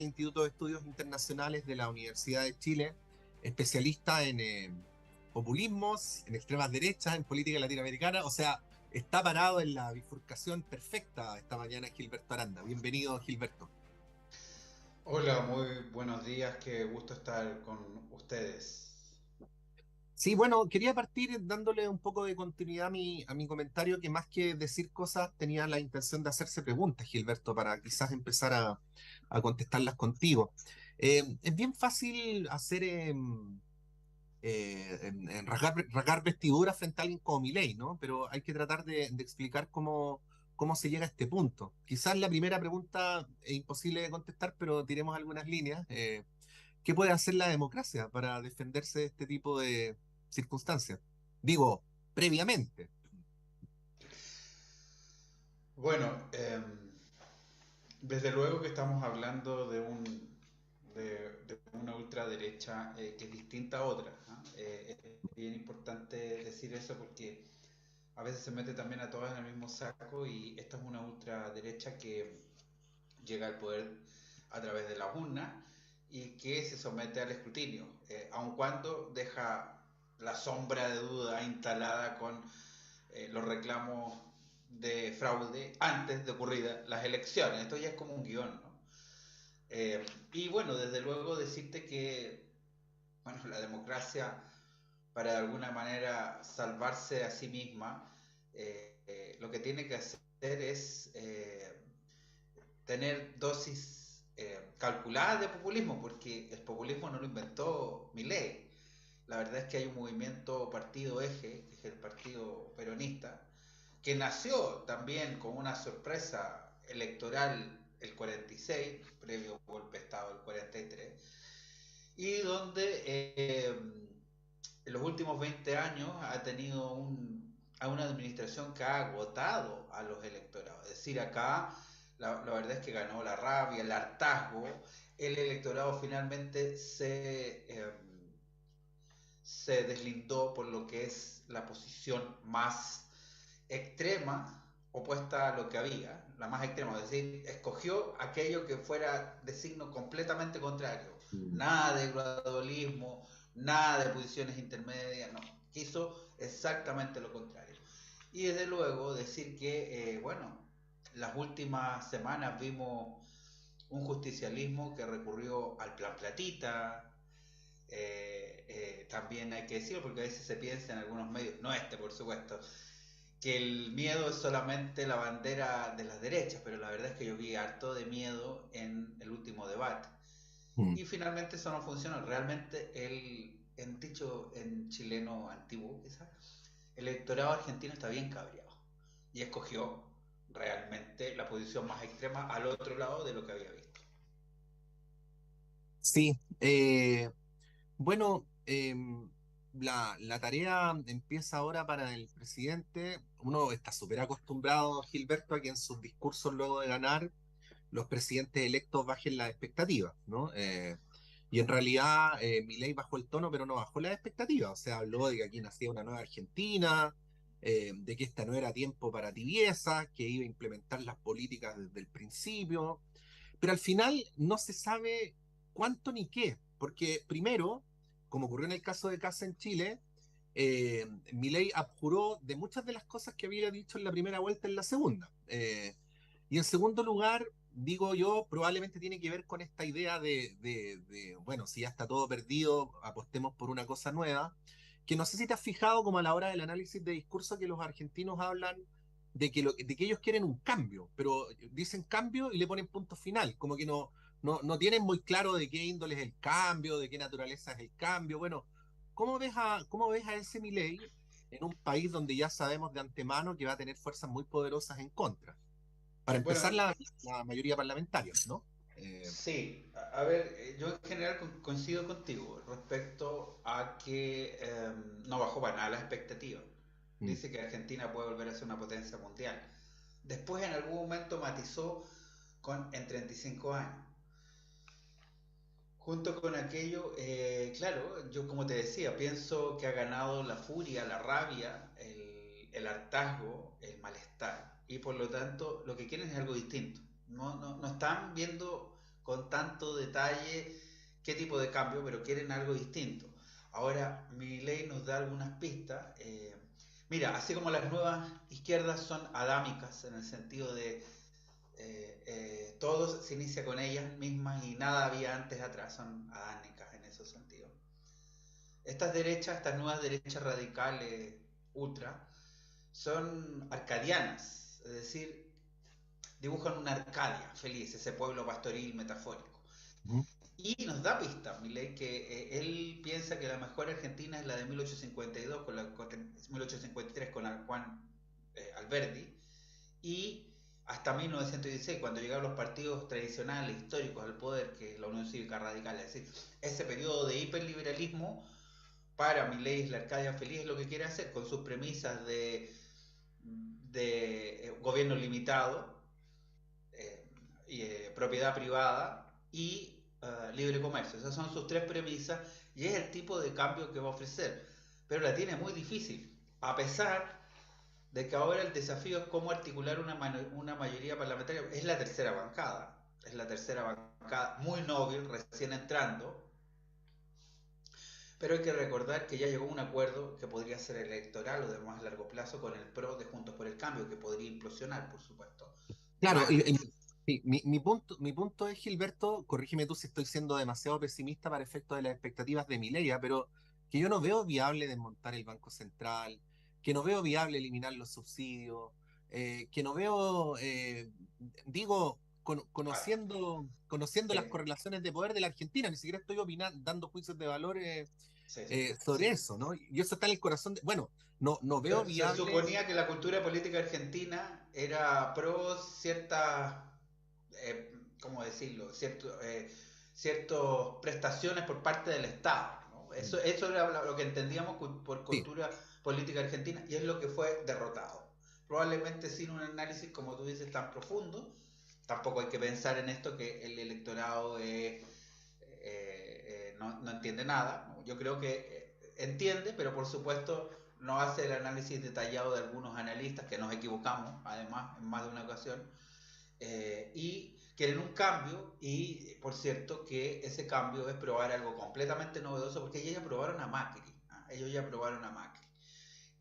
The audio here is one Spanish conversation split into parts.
Instituto de Estudios Internacionales de la Universidad de Chile, especialista en populismos, en extremas derechas, en política latinoamericana. O sea, está parado en la bifurcación perfecta esta mañana Gilberto Aranda. Bienvenido, Gilberto. Hola, muy buenos días, qué gusto estar con ustedes. Sí, bueno, quería partir dándole un poco de continuidad a mi comentario, que más que decir cosas tenía la intención de hacerse preguntas, Gilberto, para quizás empezar a contestarlas contigo. Es bien fácil hacer en rasgar vestiduras frente a alguien como Milei, ¿no? Pero hay que tratar de explicar cómo se llega a este punto. Quizás la primera pregunta es imposible de contestar, pero tiremos algunas líneas. ¿Qué puede hacer la democracia para defenderse de este tipo de circunstancias? Digo, previamente. Bueno, desde luego que estamos hablando de una ultraderecha que es distinta a otra, ¿no? Es bien importante decir eso porque a veces se mete también a todas en el mismo saco y esta es una ultraderecha que llega al poder a través de la urna y que se somete al escrutinio, aun cuando deja la sombra de duda instalada con los reclamos de fraude antes de ocurridas las elecciones. Esto ya es como un guión, ¿no? Y bueno, desde luego decirte que bueno, la democracia, para de alguna manera salvarse a sí misma, lo que tiene que hacer es tener dosis calculadas de populismo, porque el populismo no lo inventó Milei. La verdad es que hay un movimiento partido eje, que es el partido peronista, que nació también con una sorpresa electoral el 46, previo golpe de Estado del 43, y donde en los últimos 20 años ha tenido a una administración que ha agotado a los electorados. Es decir, acá la verdad es que ganó la rabia, el hartazgo, el electorado finalmente se deslindó por lo que es la posición más extrema, opuesta a lo que había, la más extrema, es decir, escogió aquello que fuera de signo completamente contrario, Mm. nada de gradualismo, nada de posiciones intermedias, no, quiso exactamente lo contrario. Y desde luego decir que, bueno, las últimas semanas vimos un justicialismo que recurrió al plan platita, también hay que decirlo porque a veces se piensa en algunos medios, no este por supuesto, que el miedo es solamente la bandera de las derechas, pero la verdad es que yo vi harto de miedo en el último debate. Mm. Y finalmente eso no funcionó. Realmente en dicho en chileno antiguo, quizás, el electorado argentino está bien cabreado y escogió realmente la posición más extrema al otro lado de lo que había visto. Sí, bueno, la tarea empieza ahora para el presidente. Uno está súper acostumbrado, Gilberto, a que en sus discursos luego de ganar los presidentes electos bajen las expectativas, ¿no? Y en realidad Milei bajó el tono, pero no bajó las expectativas. O sea, habló de que aquí nacía una nueva Argentina, de que esta no era tiempo para tibiezas, que iba a implementar las políticas desde el principio. Pero al final no se sabe cuánto ni qué, porque primero, como ocurrió en el caso de Casa en Chile, Milei abjuró de muchas de las cosas que había dicho en la primera vuelta en la segunda. Y en segundo lugar, digo yo, probablemente tiene que ver con esta idea bueno, si ya está todo perdido, apostemos por una cosa nueva, que no sé si te has fijado como a la hora del análisis de discurso que los argentinos hablan de que ellos quieren un cambio, pero dicen cambio y le ponen punto final, como que no tienen muy claro de qué índole es el cambio, de qué naturaleza es el cambio. Bueno, cómo ves a ese Milei en un país donde ya sabemos de antemano que va a tener fuerzas muy poderosas en contra? Para empezar, Bueno, la mayoría parlamentaria, ¿no? sí, a ver, yo en general coincido contigo respecto a que no bajó para nada la expectativa. Mm. Dice que Argentina puede volver a ser una potencia mundial. Después en algún momento matizó en 35 años. Junto con aquello, claro, yo como te decía, pienso que ha ganado la furia, la rabia, el hartazgo, el malestar. Y por lo tanto, lo que quieren es algo distinto. No están viendo con tanto detalle qué tipo de cambio, pero quieren algo distinto. Ahora, Milei nos da algunas pistas. Mira, así como las nuevas izquierdas son adámicas en el sentido de todo se inicia con ellas mismas y nada había antes atrás, son adánicas en ese sentido. Estas derechas, estas nuevas derechas radicales ultra, son arcadianas, es decir, dibujan una Arcadia feliz, ese pueblo pastoril metafórico. Ujú. Y nos da pista, Milei, que él piensa que la mejor Argentina es la de 1852, 1853 con Juan Alberdi, y hasta 1916, cuando llegaron los partidos tradicionales, históricos al poder, que es la Unión Cívica Radical. Es decir, ese periodo de hiperliberalismo para Milei, la Arcadia feliz, es lo que quiere hacer con sus premisas de gobierno limitado, propiedad privada y libre comercio. Esas son sus tres premisas y es el tipo de cambio que va a ofrecer. Pero la tiene muy difícil, a pesar de que ahora el desafío es cómo articular una mayoría parlamentaria. Es la tercera bancada, muy noble, recién entrando, pero hay que recordar que ya llegó a un acuerdo que podría ser electoral o de más largo plazo con el PRO de Juntos por el Cambio, que podría implosionar, por supuesto, de Claro, Macri. sí, mi punto es, Gilberto, corrígeme tú si estoy siendo demasiado pesimista para efecto de las expectativas de Milei, pero que yo no veo viable desmontar el Banco Central, que no veo viable eliminar los subsidios, que no veo, digo, Ah, conociendo las sí, correlaciones de poder de la Argentina, ni siquiera estoy opinando, dando juicios de valores sí, sí, sobre sí. eso, ¿no? Y eso está en el corazón de, bueno, no veo Se viable. suponía que la cultura política argentina era pro ciertas, ¿cómo decirlo? Ciertas prestaciones por parte del Estado, ¿no? Eso era lo que entendíamos por Sí. cultura política argentina y es lo que fue derrotado. Probablemente sin un análisis, como tú dices, tan profundo. Tampoco hay que pensar en esto que el electorado no entiende nada, ¿no? Yo creo que entiende, pero por supuesto no hace el análisis detallado de algunos analistas, que nos equivocamos, además, en más de una ocasión, y quieren un cambio, y por cierto que ese cambio es probar algo completamente novedoso, porque ellos ya probaron a Macri, ¿ah? Ellos ya probaron a Macri.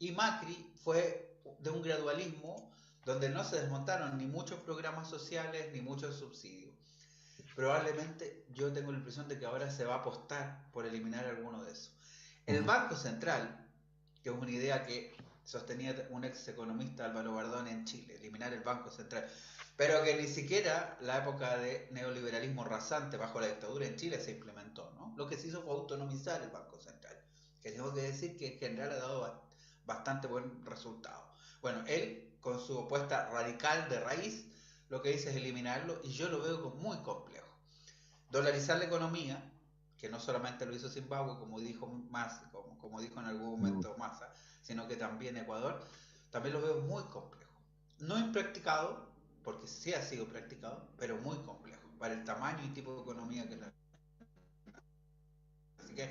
Y Macri fue de un gradualismo donde no se desmontaron ni muchos programas sociales ni muchos subsidios. Probablemente yo tengo la impresión de que ahora se va a apostar por eliminar alguno de esos. El Ujú. Banco Central, que es una idea que sostenía un ex economista, Álvaro Bardón, en Chile, eliminar el Banco Central, pero que ni siquiera la época de neoliberalismo rasante bajo la dictadura en Chile se implementó, ¿no? Lo que se hizo fue autonomizar el Banco Central, que tengo que decir que en general ha dado bastante buen resultado. Bueno, él, con su opuesta radical de raíz, lo que dice es eliminarlo y yo lo veo como muy complejo. Dolarizar la economía, que no solamente lo hizo Zimbabue, como dijo como dijo en algún Mm. momento Massa, sino que también Ecuador, también lo veo muy complejo. No impracticado, porque sí ha sido practicado, pero muy complejo, para el tamaño y tipo de economía que la... Así que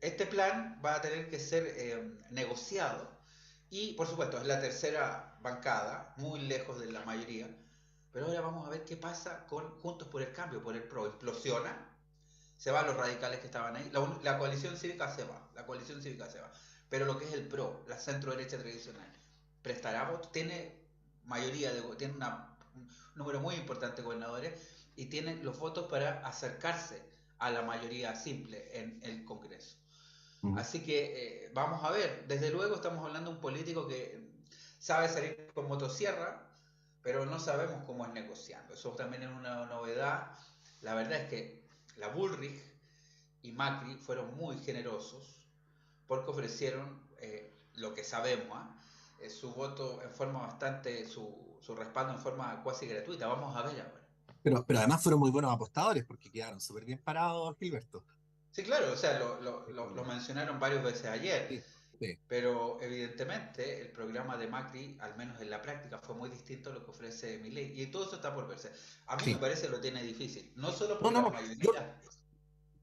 este plan va a tener que ser negociado y, por supuesto, es la tercera bancada, muy lejos de la mayoría, pero ahora vamos a ver qué pasa con Juntos por el Cambio, por el PRO. Implosiona, se van los radicales que estaban ahí, la coalición cívica se va, la coalición cívica se va, pero lo que es el PRO, la centro derecha tradicional, prestará votos, tiene mayoría, tiene un número muy importante de gobernadores y tiene los votos para acercarse a la mayoría simple en el Congreso. Ujú. Así que vamos a ver, desde luego estamos hablando de un político que sabe salir con motosierra, pero no sabemos cómo es negociando. Eso también es una novedad. La verdad es que la Bullrich y Macri fueron muy generosos porque ofrecieron lo que sabemos, su voto en forma bastante, su respaldo en forma casi gratuita. Vamos a ver ahora. Pero además fueron muy buenos apostadores porque quedaron súper bien parados, Gilberto. Sí, claro, o sea, lo Eh, mencionaron varias veces ayer, sí, sí, pero evidentemente el programa de Macri, al menos en la práctica, fue muy distinto a lo que ofrece Milei. Y todo eso está por verse. A mí me sí. parece que lo tiene difícil, no solo No, por no, las no. Yo, mayorías.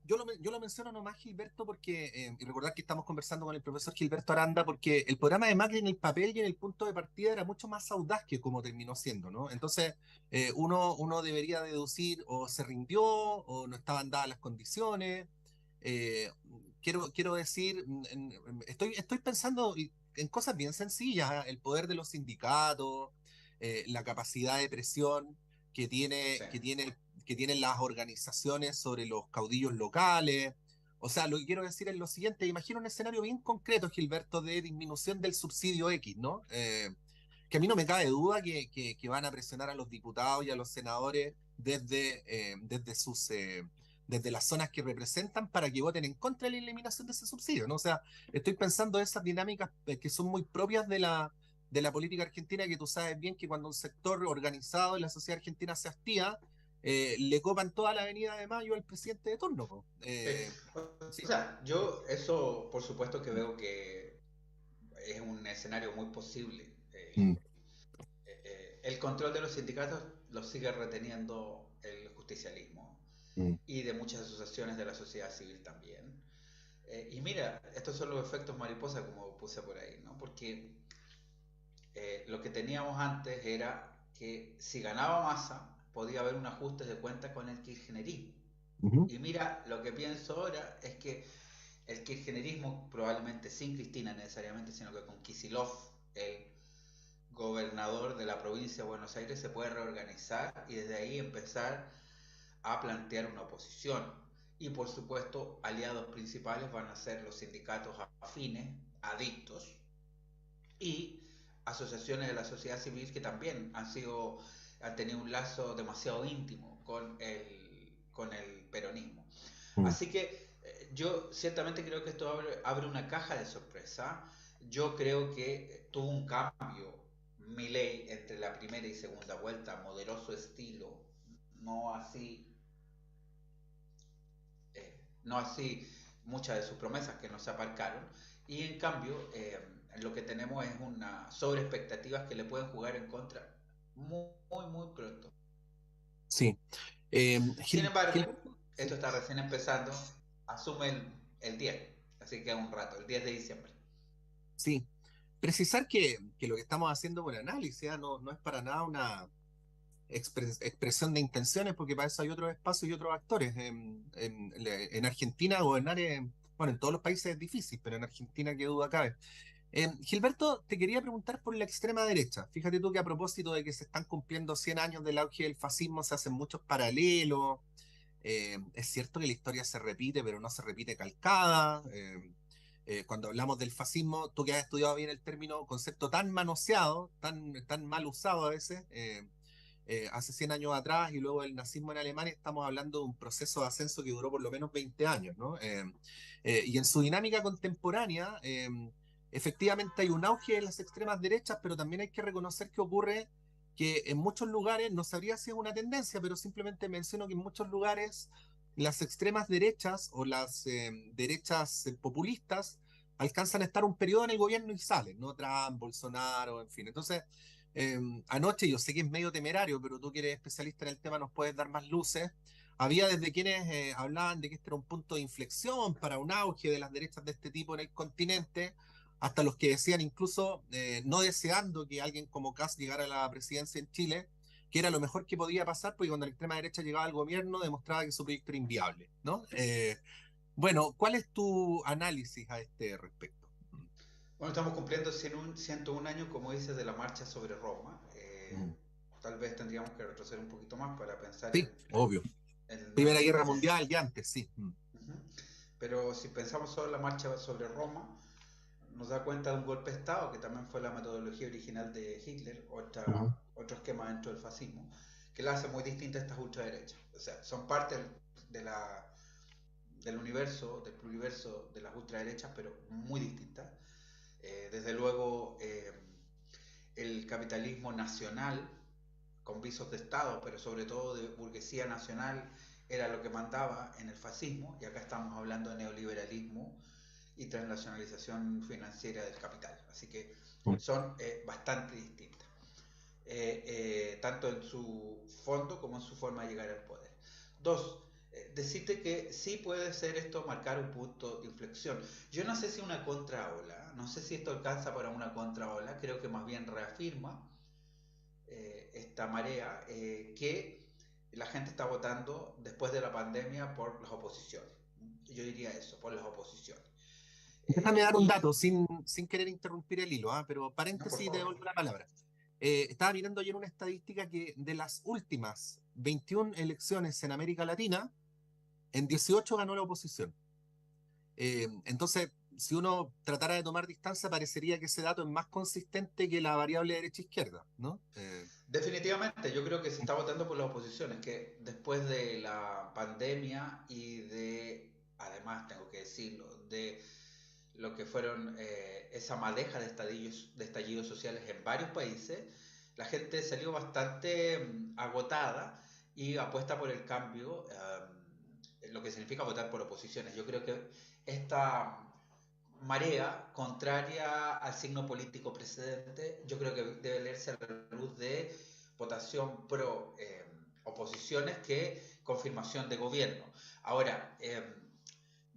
yo lo menciono nomás, Gilberto, porque, y recordar que estamos conversando con el profesor Gilberto Aranda, porque el programa de Macri en el papel y en el punto de partida era mucho más audaz que como terminó siendo, ¿no? Entonces, uno debería deducir o se rindió o no estaban dadas las condiciones. Eh, quiero decir, estoy pensando en cosas bien sencillas, ¿eh? El poder de los sindicatos, la capacidad de presión que Sí. que tienen las organizaciones sobre los caudillos locales. O sea, lo que quiero decir es lo siguiente, imagina un escenario bien concreto, Gilberto, de disminución del subsidio X, ¿no? Que a mí no me cabe duda que van a presionar a los diputados y a los senadores desde las zonas que representan para que voten en contra de la eliminación de ese subsidio, ¿no? O sea, estoy pensando esas dinámicas que son muy propias de la política argentina, que tú sabes bien que cuando un sector organizado de la sociedad argentina se hastía, le copan toda la avenida de Mayo al presidente de turno, po. Sí. O Sí. sea, yo eso por supuesto que veo que es un escenario muy posible. Mm, El control de los sindicatos lo sigue reteniendo el justicialismo mm, y de muchas asociaciones de la sociedad civil también. Y mira, estos son los efectos mariposa como puse por ahí, ¿no? Porque lo que teníamos antes era que si ganaba Massa podía haber un ajuste de cuenta con el kirchnerismo. ujú, Y mira, lo que pienso ahora es que el kirchnerismo, probablemente sin Cristina necesariamente, sino que con Kicillof, el gobernador de la provincia de Buenos Aires, se puede reorganizar y desde ahí empezar a plantear una oposición. Y por supuesto, aliados principales van a ser los sindicatos afines, adictos, y asociaciones de la sociedad civil que también han tenido un lazo demasiado íntimo con el peronismo. mm. Así que yo ciertamente creo que esto abre una caja de sorpresa. Yo creo que tuvo un cambio Milei entre la primera y segunda vuelta, moderoso estilo, no así, no así muchas de sus promesas que no se aparcaron. Y en cambio, lo que tenemos es una sobre expectativas que le pueden jugar en contra muy pronto. Sí. Sin embargo, Gilberto, esto sí. está recién empezando, asume el 10, así que es un rato, el 10 de diciembre. Sí, precisar que lo que estamos haciendo con análisis, ¿ah? No es para nada una expresión de intenciones, porque para eso hay otros espacios y otros actores. En Argentina gobernar, bueno, en todos los países es difícil, pero en Argentina qué duda cabe. Gilberto, te quería preguntar por la extrema derecha. Fíjate tú que a propósito de que se están cumpliendo 100 años del auge del fascismo, se hacen muchos paralelos. Es cierto que la historia se repite, pero no se repite calcada. Cuando hablamos del fascismo, tú que has estudiado bien el término, concepto tan manoseado, tan mal usado a veces, hace 100 años atrás y luego el nazismo en Alemania, estamos hablando de un proceso de ascenso que duró por lo menos 20 años, ¿no? Y en su dinámica contemporánea, efectivamente hay un auge de las extremas derechas, pero también hay que reconocer que ocurre que en muchos lugares, no sabría si es una tendencia, pero simplemente menciono que en muchos lugares las extremas derechas o las derechas populistas alcanzan a estar un periodo en el gobierno y salen, ¿no? Trump, Bolsonaro, en fin. Entonces, eh, anoche, yo sé que es medio temerario, pero tú que eres especialista en el tema nos puedes dar más luces. Había desde quienes hablaban de que este era un punto de inflexión para un auge de las derechas de este tipo en el continente, hasta los que decían incluso no deseando que alguien como Kass llegara a la presidencia en Chile, que era lo mejor que podía pasar, porque cuando la extrema derecha llegaba al gobierno demostraba que su proyecto era inviable, ¿no? Bueno, ¿cuál es tu análisis a este respecto? Bueno, estamos cumpliendo 101 años, como dices, de la marcha sobre Roma. Mm. Tal vez tendríamos que retroceder un poquito más para pensar Sí, obvio. en el Primera nazismo. Guerra Mundial y antes, sí. Mm. Ujú. Pero si pensamos solo en la marcha sobre Roma, nos da cuenta de un golpe de Estado, que también fue la metodología original de Hitler, Ujú. otro esquema dentro del fascismo, que la hace muy distinta a estas ultraderechas. O sea, son parte de del universo, del pluriverso de las ultraderechas, pero muy distintas. Desde luego, el capitalismo nacional, con visos de Estado, pero sobre todo de burguesía nacional, era lo que mandaba en el fascismo, y acá estamos hablando de neoliberalismo y transnacionalización financiera del capital. Así que Mm. son bastante distintas, tanto en su fondo como en su forma de llegar al poder. Dos, decirte que sí puede ser esto marcar un punto de inflexión. Yo no sé si una contraola, no sé si esto alcanza para una contraola, creo que más bien reafirma esta marea que la gente está votando después de la pandemia por las oposiciones. Yo diría eso, por las oposiciones. Déjame dar un Y, dato sin querer interrumpir el hilo, pero no, por paréntesis y te favor. devuelvo la palabra. Estaba mirando ayer una estadística que de las últimas 21 elecciones en América Latina, en 18 ganó la oposición. Entonces, si uno tratara de tomar distancia, parecería que ese dato es más consistente que la variable derecha-izquierda, ¿no? Definitivamente, yo creo que se está votando por las oposiciones, que después de la pandemia y de, además tengo que decirlo, de lo que fueron esa madeja de estallidos sociales en varios países, la gente salió bastante agotada y apuesta por el cambio, lo que significa votar por oposiciones. Yo creo que esta marea contraria al signo político precedente, yo creo que debe leerse a la luz de votación pro oposiciones que confirmación de gobierno. Ahora,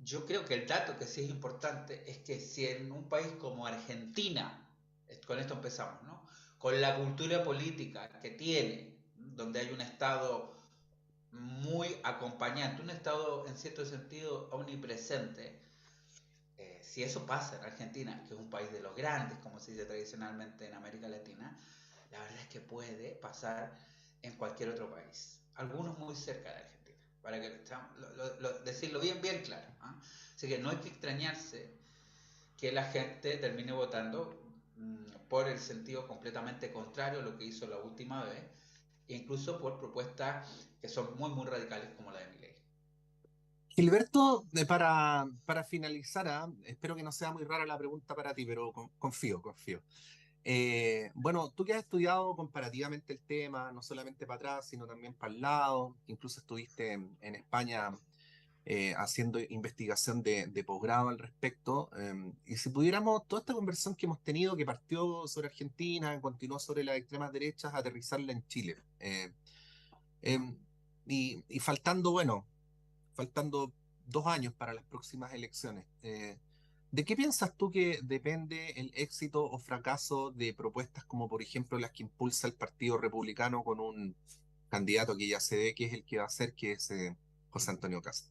yo creo que el dato que sí es importante es que si en un país como Argentina, con esto empezamos, ¿no? Con la cultura política que tiene, donde hay un Estado muy acompañante, un Estado en cierto sentido omnipresente, si eso pasa en Argentina, que es un país de los grandes, como se dice tradicionalmente en América Latina, la verdad es que puede pasar en cualquier otro país, algunos muy cerca de Argentina, para que decirlo bien, bien claro. ¿Ah? Así que no hay que extrañarse que la gente termine votando por el sentido completamente contrario a lo que hizo la última vez, e incluso por propuestas que son muy, muy radicales como la de Milei. Gilberto, para finalizar, espero que no sea muy rara la pregunta para ti, pero confío. Bueno, tú que has estudiado comparativamente el tema, no solamente para atrás, sino también para el lado, incluso estuviste en España haciendo investigación de posgrado al respecto, y si pudiéramos, toda esta conversación que hemos tenido, que partió sobre Argentina, continuó sobre las extremas derechas, aterrizarla en Chile. Eh, y faltando 2 años para las próximas elecciones. ¿De qué piensas tú que depende el éxito o fracaso de propuestas como, por ejemplo, las que impulsa el Partido Republicano con un candidato que ya se ve que es el que va a ser, que es José Antonio Cast?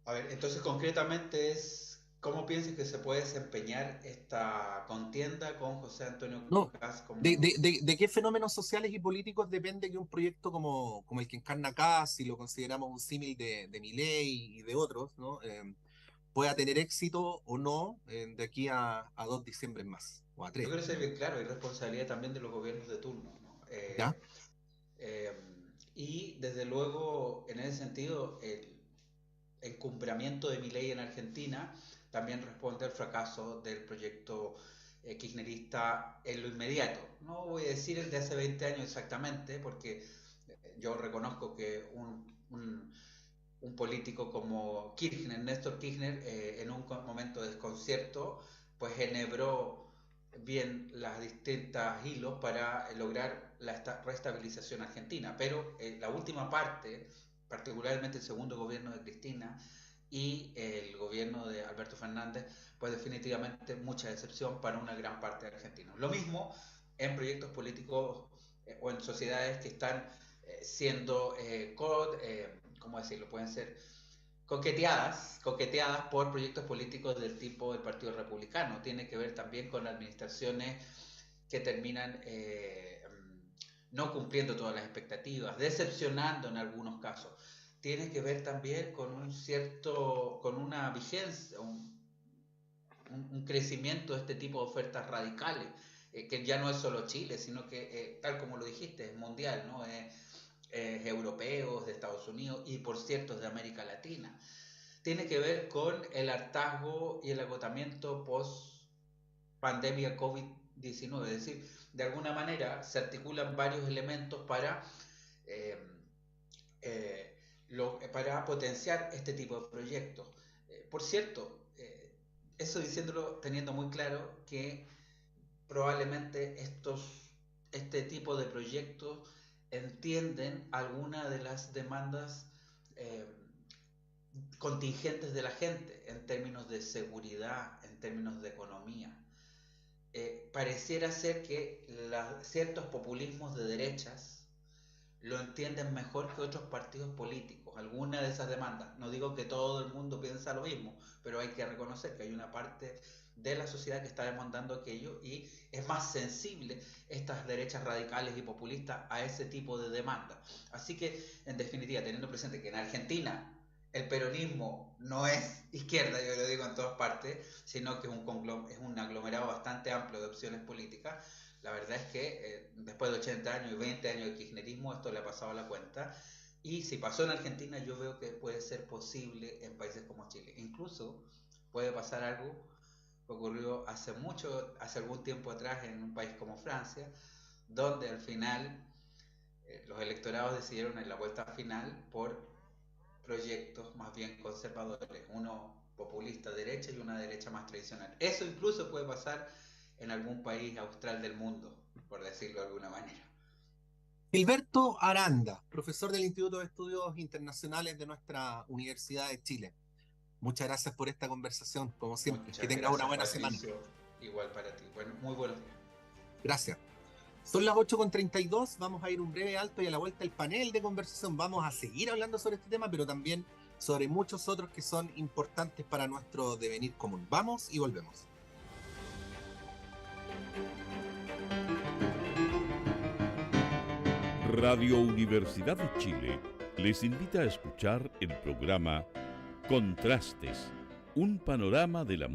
A ver, entonces concretamente es cómo piensas que se puede desempeñar esta contienda con José Antonio No, Caz ¿de, como... de, de, de qué fenómenos sociales y políticos depende que un proyecto como el que encarna Kast, si lo consideramos un símil de Milei y de otros, ¿no? Pueda tener éxito o no de aquí a 2 diciembre más, o a Yo 3, quiero ser ¿no? bien claro, hay responsabilidad también de los gobiernos de turno, ¿no? ¿Ya? Eh, y desde luego, en ese sentido, el encumbramiento de Milei en Argentina también responde al fracaso del proyecto kirchnerista en lo inmediato. No voy a decir el de hace 20 años exactamente, porque yo reconozco que un político como Kirchner, Néstor Kirchner, en un momento de desconcierto, pues enhebró bien las distintas hilos para lograr la restabilización argentina. Pero la última parte, particularmente el segundo gobierno de Cristina y el gobierno de Alberto Fernández, pues definitivamente mucha decepción para una gran parte de argentinos. Lo mismo en proyectos políticos o en sociedades que están siendo ¿cómo decirlo? Pueden ser coqueteadas por proyectos políticos del tipo del Partido Republicano. Tiene que ver también con administraciones que terminan no cumpliendo todas las expectativas, decepcionando en algunos casos. Tiene que ver también con con una vigencia, un crecimiento de este tipo de ofertas radicales, que ya no es solo Chile, sino que, tal como lo dijiste, es mundial, ¿no? Europeos, de Estados Unidos y por cierto de América Latina. Tiene que ver con el hartazgo y el agotamiento post pandemia COVID-19, es decir, de alguna manera se articulan varios elementos eh, para potenciar este tipo de proyectos. Por cierto, eso diciéndolo teniendo muy claro que probablemente este tipo de proyectos entienden alguna de las demandas eh, contingentes de la gente en términos de seguridad, en términos de economía. Pareciera ser que ciertos populismos de derechas lo entienden mejor que otros partidos políticos, alguna de esas demandas. No digo que todo el mundo piensa lo mismo, pero hay que reconocer que hay una parte de la sociedad que está demandando aquello y es más sensible estas derechas radicales y populistas a ese tipo de demanda. Así que, en definitiva, teniendo presente que en Argentina el peronismo no es izquierda, yo lo digo en todas partes, sino que es un aglomerado bastante amplio de opciones políticas. La verdad es que después de 80 años y 20 años de kirchnerismo, esto le ha pasado a la cuenta. Y si pasó en Argentina, yo veo que puede ser posible en países como Chile. Incluso puede pasar algo que ocurrió hace algún tiempo atrás en un país como Francia, donde al final los electorados decidieron en la vuelta final por proyectos más bien conservadores, uno populista derecha y una derecha más tradicional. Eso incluso puede pasar en algún país austral del mundo, por decirlo de alguna manera. Gilberto Aranda, profesor del Instituto de Estudios Internacionales de nuestra Universidad de Chile. Muchas gracias por esta conversación, como siempre. Que Muchas tengas una gracias, buena semana. Patricio. Igual para ti. Bueno, muy buenos días. Gracias. Son las 8:32, vamos a ir un breve alto y a la vuelta el panel de conversación. Vamos a seguir hablando sobre este tema, pero también sobre muchos otros que son importantes para nuestro devenir común. Vamos y volvemos. Radio Universidad de Chile les invita a escuchar el programa Contrastes, un panorama de la